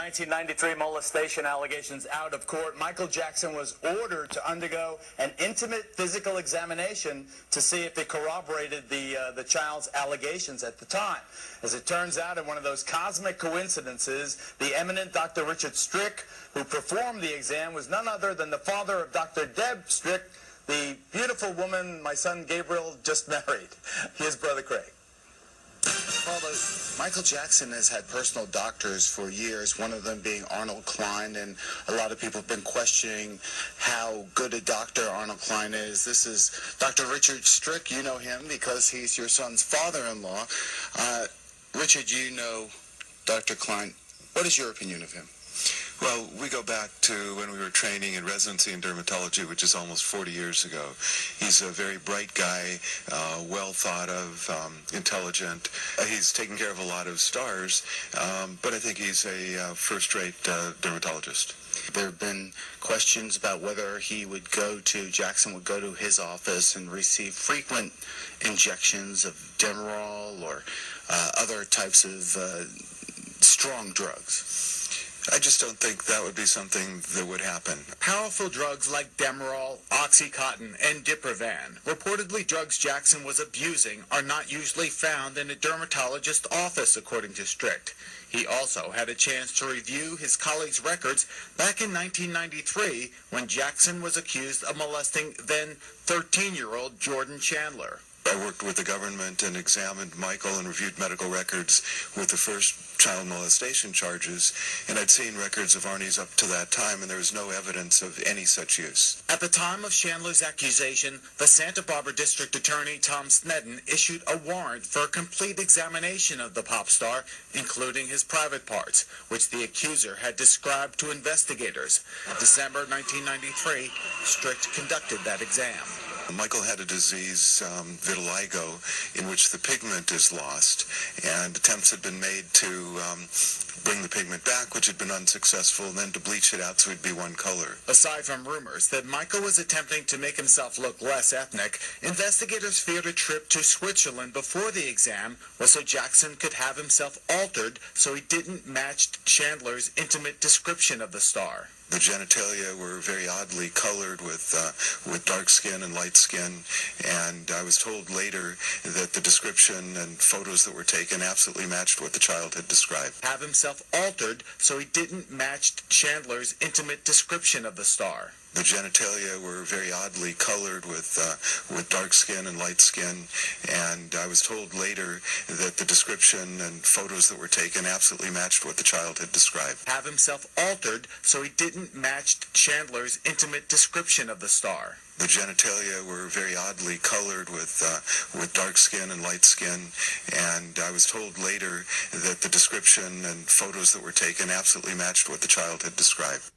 1993 molestation allegations out of court, Michael Jackson was ordered to undergo an intimate physical examination to see if it corroborated the child's allegations at the time. As it turns out, in one of those cosmic coincidences, the eminent Dr. Richard Strick, who performed the exam, was none other than the father of Dr. Deb Strick, the beautiful woman my son Gabriel just married. Here's Brother Craig. Although Michael Jackson has had personal doctors for years, one of them being Arnold Klein, and a lot of people have been questioning how good a doctor Arnold Klein is. This is Dr. Richard Strick. You know him because he's your son's father-in-law. Richard, you know Dr. Klein. What is your opinion of him? Well, we go back to when we were training in residency in dermatology, which is almost 40 years ago. He's a very bright guy, well thought of, intelligent. He's taken care of a lot of stars, but I think he's a first-rate dermatologist. There have been questions about whether Jackson would go to his office and receive frequent injections of Demerol or other types of strong drugs. I just don't think that would be something that would happen. Powerful drugs like Demerol, Oxycontin, and Diprivan, reportedly drugs Jackson was abusing, are not usually found in a dermatologist's office, according to Strick. He also had a chance to review his colleagues' records back in 1993 when Jackson was accused of molesting then 13-year-old Jordan Chandler. I worked with the government and examined Michael and reviewed medical records with the first child molestation charges, and I'd seen records of Arnie's up to that time, and there was no evidence of any such use. At the time of Chandler's accusation, the Santa Barbara District Attorney Tom Sneddon issued a warrant for a complete examination of the pop star, including his private parts, which the accuser had described to investigators. In December 1993, Strick conducted that exam. Michael had a disease, vitiligo, in which the pigment is lost, and attempts had been made to bring the pigment back, which had been unsuccessful, and then to bleach it out so it'd be one color. Aside from rumors that Michael was attempting to make himself look less ethnic, investigators feared a trip to Switzerland before the exam was so Jackson could have himself altered so he didn't match Chandler's intimate description of the star. The genitalia were very oddly colored with dark skin and light skin, and I was told later that the description and photos that were taken absolutely matched what the child had described. Have himself altered so he didn't match Chandler's intimate description of the star. The genitalia were very oddly colored with dark skin and light skin, and I was told later that the description and photos that were taken absolutely matched what the child had described. Have himself altered so he didn't match Chandler's intimate description of the star. The genitalia were very oddly colored with dark skin and light skin, and I was told later that the description and photos that were taken absolutely matched what the child had described.